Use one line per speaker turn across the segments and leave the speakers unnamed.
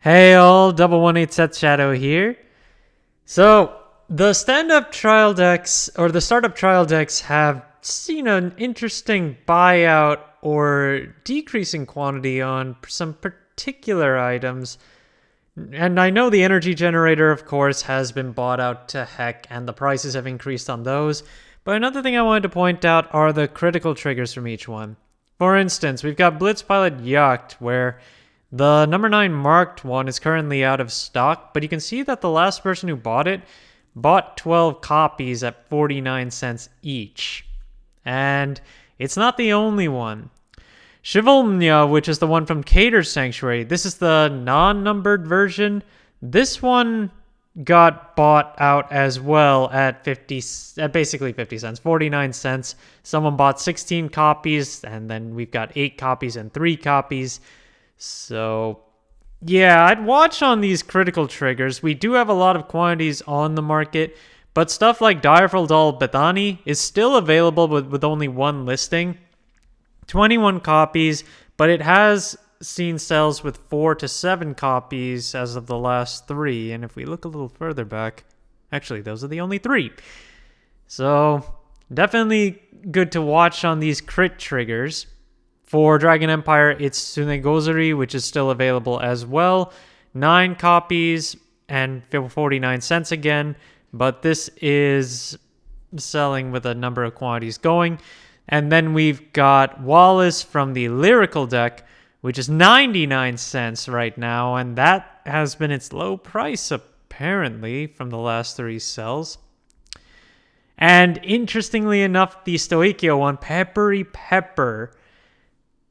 Hey all, Double 18 Set Shadow here. So, the stand-up trial decks, or the startup trial decks, have seen an interesting buyout or decreasing quantity on some particular items. And I know the energy generator, of course, has been bought out to heck, and the prices have increased on those. But another thing I wanted to point out are the critical triggers from each one. For instance, we've got Blitz Pilot Yacht, where the number 9 marked one is currently out of stock, but you can see that the last person who bought it bought 12 copies at 49 cents each. And it's not the only one. Shivalmya, which is the one from Cater Sanctuary, this is the non-numbered version. This one got bought out as well at basically 50 cents, 49 cents. Someone bought 16 copies, and then we've got 8 copies and 3 copies. So, yeah, I'd watch on these critical triggers. We do have a lot of quantities on the market, but stuff like Direful Doll Bethany is still available with only one listing. 21 copies, but it has seen sales with 4 to 7 copies as of the last 3. And if we look a little further back, actually, those are the only 3. So, definitely good to watch on these crit triggers. For Dragon Empire, it's Tsunegozuri, which is still available as well. 9 copies and 49 cents again, but this is selling with a number of quantities going. And then we've got Wallace from the Lyrical deck, which is 99 cents right now, and that has been its low price, apparently, from the last 3 sells. And interestingly enough, the Stoichio one, Peppery Pepper,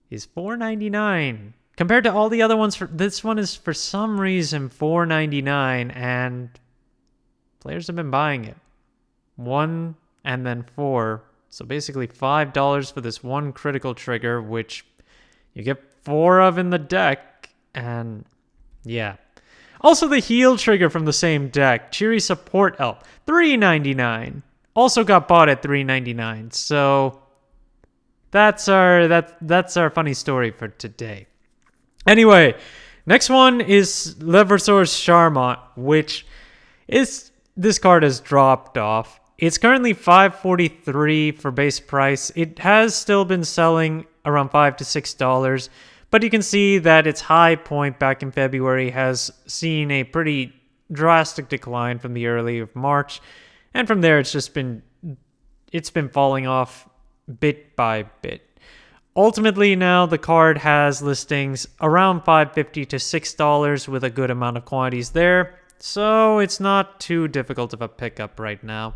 is $4.99 compared to all the other ones. This one is for some reason $4.99, and players have been buying it. 1 and then 4, so basically $5 for this one critical trigger, which you get 4 of in the deck. And yeah, also the heal trigger from the same deck, Cheery Support Elf, $3.99, also got bought at $3.99. So that's our funny story for today. Anyway, next one is Leversource Charmant, which is, this card has dropped off. It's currently $5.43 for base price. It has still been selling around $5 to $6, but you can see that its high point back in February has seen a pretty drastic decline from the early of March, and from there it's been falling off bit by bit. Ultimately, now the card has listings around $5.50 to $6 with a good amount of quantities there, so it's not too difficult of a pickup right now.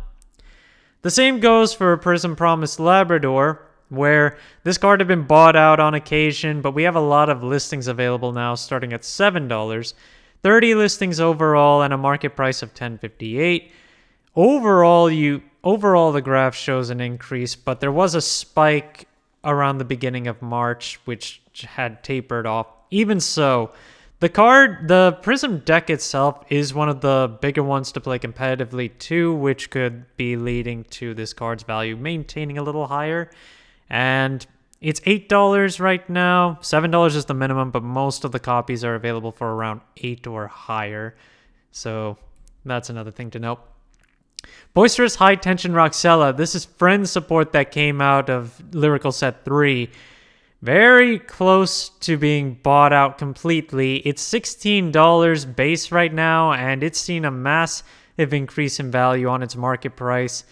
The same goes for Prism Promise Labrador, where this card had been bought out on occasion, but we have a lot of listings available now starting at $7. 30 listings overall and a market price of $10.58. Overall, the graph shows an increase, but there was a spike around the beginning of March, which had tapered off. Even so, the Prism deck itself is one of the bigger ones to play competitively too, which could be leading to this card's value maintaining a little higher. And it's $8 right now. $7 is the minimum, but most of the copies are available for around $8 or higher. So that's another thing to note. Boisterous High Tension Roxella. This is friend support that came out of Lyrical Set 3. Very close to being bought out completely. It's $16 base right now, and it's seen a massive increase in value on its market price.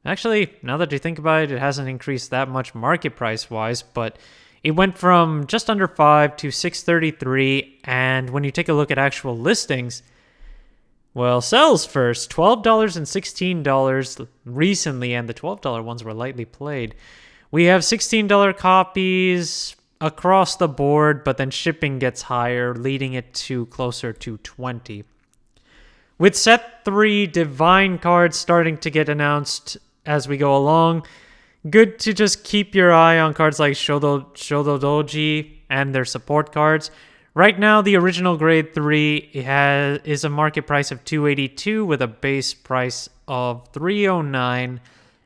Actually, now that you think about it, it hasn't increased that much market price-wise, but it went from just under $5 to $6.33, and when you take a look at actual listings, well, sales first, $12 and $16 recently, and the $12 ones were lightly played. We have $16 copies across the board, but then shipping gets higher, leading it to closer to $20. With Set 3 Divine cards starting to get announced as we go along, good to just keep your eye on cards like Shodo Doji and their support cards. Right now, the original Grade 3 is a market price of $282 with a base price of $309,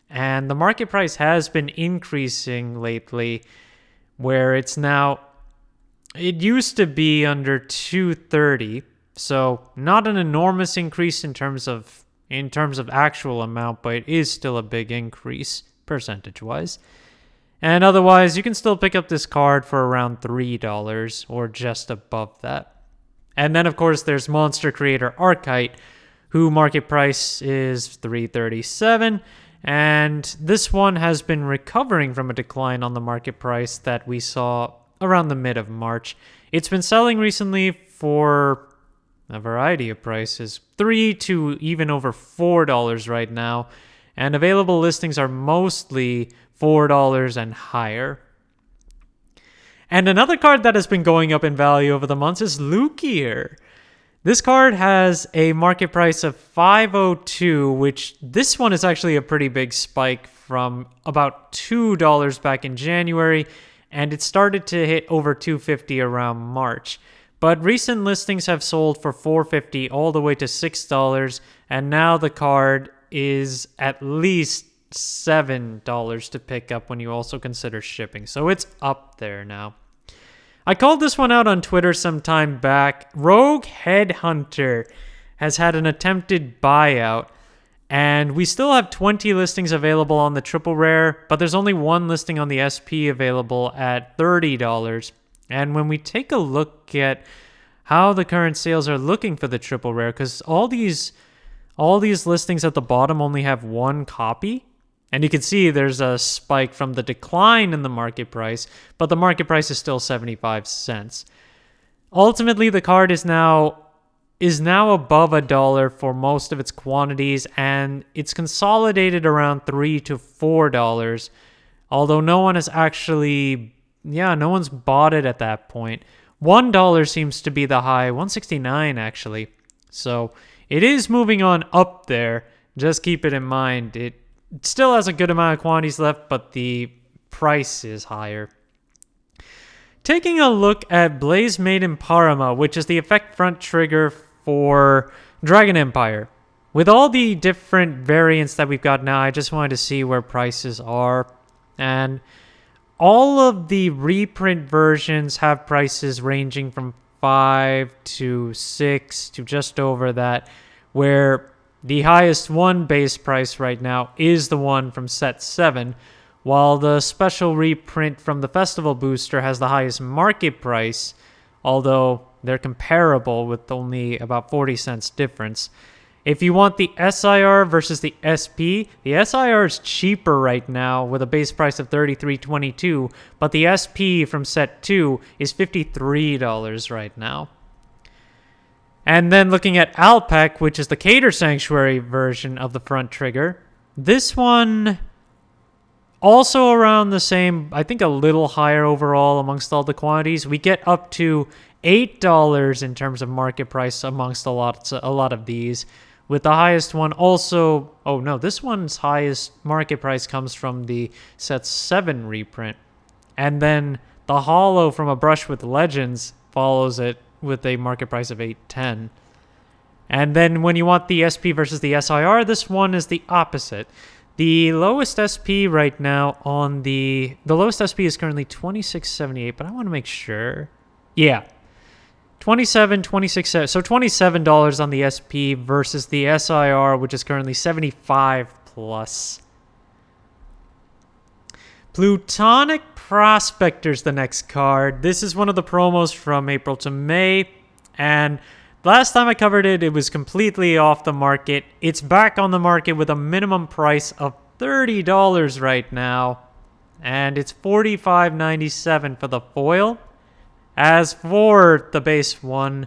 and the market price has been increasing lately, where it's now It used to be under 230, so not an enormous increase in terms of actual amount, but it is still a big increase percentage-wise. And otherwise, you can still pick up this card for around $3 or just above that. And then, of course, there's Monster Creator Archite, who market price is $337, and this one has been recovering from a decline on the market price that we saw around the mid of March. It's been selling recently for a variety of prices, $3 to even over $4 right now, and available listings are mostly $4 and higher. And another card that has been going up in value over the months is Lukier. This card has a market price of $502, which this one is actually a pretty big spike from about $2 back in January, and it started to hit over $250 around March. But recent listings have sold for $450 all the way to $6, and now the card is at least $7 to pick up when you also consider shipping. So it's up there now. I called this one out on Twitter some time back. Rogue Headhunter has had an attempted buyout, and we still have 20 listings available on the triple rare, but there's only one listing on the SP available at $30. And when we take a look at how the current sales are looking for the triple rare, because all these listings at the bottom only have one copy, and you can see there's a spike from the decline in the market price, but the market price is still 75 cents. Ultimately, the card is now above $1 for most of its quantities, and it's consolidated around $3 to $4, although no one's bought it at that point. $1 seems to be the high, $1.69 actually. So it is moving on up there. Just keep it in mind. It still has a good amount of quantities left, but the price is higher. Taking a look at Blaze Maiden Parama, which is the effect front trigger for Dragon Empire. With all the different variants that we've got now, I just wanted to see where prices are. And all of the reprint versions have prices ranging from $5 to $6 to just over that, where the highest one base price right now is the one from set 7, while the special reprint from the festival booster has the highest market price, although they're comparable with only about 40 cents difference. If you want the SIR versus the SP, the SIR is cheaper right now with a base price of $33.22, but the SP from set 2 is $53 right now. And then looking at Alpec, which is the Cater Sanctuary version of the front trigger, this one also around the same, I think a little higher overall amongst all the quantities. We get up to $8 in terms of market price amongst a lot of these, with the highest one also, oh no, this one's highest market price comes from the set 7 reprint. And then the Holo from A Brush with Legends follows it with a market price of $8.10. And then when you want the SP versus the SIR, this one is the opposite. The lowest SP right now on the lowest SP is currently $26.78, but I want to make sure. Yeah. $26, so $27 on the SP versus the SIR, which is currently $75 plus. Plutonic Prospector's the next card. This is one of the promos from April to May, and last time I covered it, it was completely off the market. It's back on the market with a minimum price of $30 right now, and it's $45.97 for the foil. As for the base one,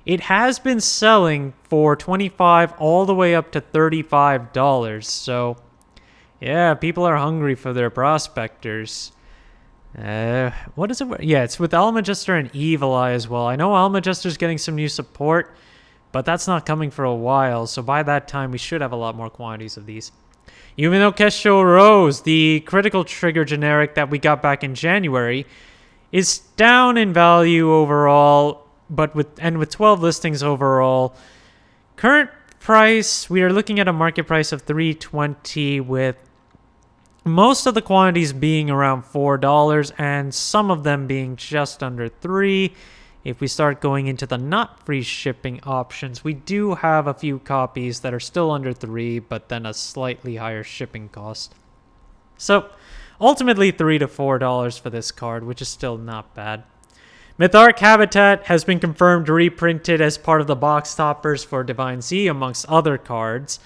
it has been selling for $25 all the way up to $35. So, yeah, people are hungry for their prospectors. What is it? Yeah, it's with Almagister and Evil Eye as well. I know Almagister's getting some new support, but that's not coming for a while. So by that time, we should have a lot more quantities of these. Even though Kesho Rose, the critical trigger generic that we got back in January, is down in value overall, but with 12 listings overall. Current price, we are looking at a market price of $320 with Most of the quantities being around $4 and some of them being just under $3. If we start going into the not free shipping options, we do have a few copies that are still under $3, but then a slightly higher shipping cost. So ultimately $3 to $4 for this card, which is still not bad. Mytharch Habitat has been confirmed reprinted as part of the box toppers for Divine Sea, amongst other cards.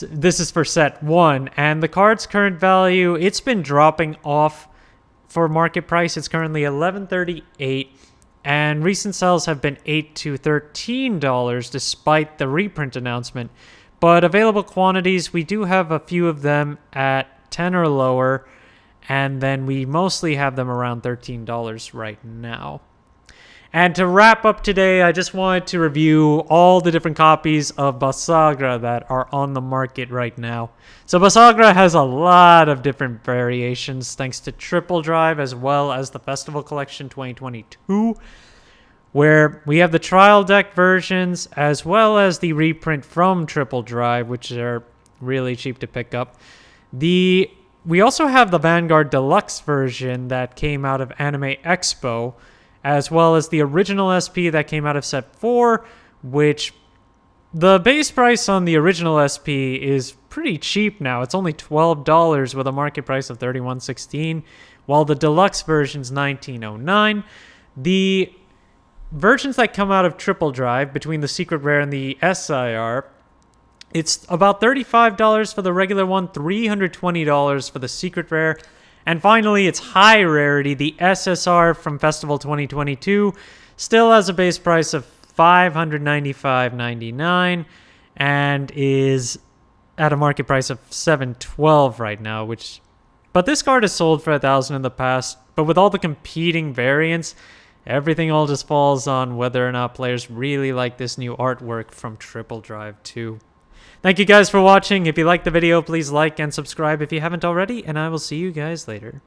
This is for set 1, and the card's current value, it's been dropping off for market price. It's currently $11.38, and recent sales have been $8 to $13 despite the reprint announcement. But available quantities, we do have a few of them at 10 or lower, and then we mostly have them around $13 right now. And to wrap up today, I just wanted to review all the different copies of Basaga that are on the market right now. So Basaga has a lot of different variations thanks to Triple Drive as well as the Festival Collection 2022, where we have the trial deck versions as well as the reprint from Triple Drive, which are really cheap to pick up. We also have the Vanguard Deluxe version that came out of Anime Expo, as well as the original SP that came out of set 4, which the base price on the original SP is pretty cheap now. It's only $12 with a market price of $31.16, while the deluxe version's $19.09. The versions that come out of Triple Drive, between the Secret Rare and the SIR, it's about $35 for the regular one, $320 for the Secret Rare. And finally, it's high rarity. The SSR from Festival 2022 still has a base price of $595.99 and is at a market price of $712 right now. But this card has sold for $1,000 in the past. But with all the competing variants, everything all just falls on whether or not players really like this new artwork from Triple Drive 2. Thank you guys for watching. If you liked the video, please like and subscribe if you haven't already, and I will see you guys later.